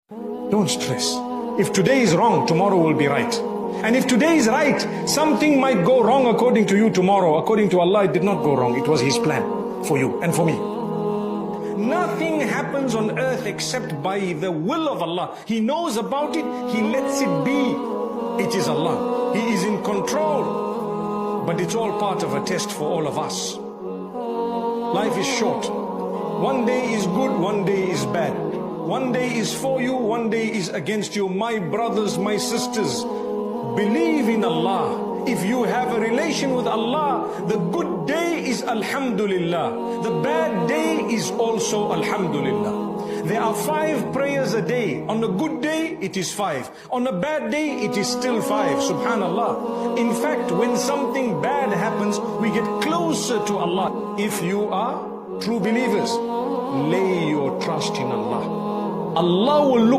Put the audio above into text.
Don't stress. If today is wrong, tomorrow will be right. And if today is right, something might go wrong according to you tomorrow. According to Allah, it did not go wrong. It was His plan for you and for me. Nothing happens on earth except by the will of Allah. He knows about it. He lets it be. It is Allah. He is in control. But it's all part of a test for all of us. Life is short. One day is good, one day is bad. One day is for you, one day is against you. My brothers, my sisters, believe in Allah. If you have a relation with Allah, the good day is Alhamdulillah. The bad day is also Alhamdulillah. There are 5 prayers a day. On a good day, it is 5. On a bad day, it is still 5. Subhanallah. In fact, when something bad happens, we get closer to Allah. If you are true believers, lay your trust in Allah. Allah will look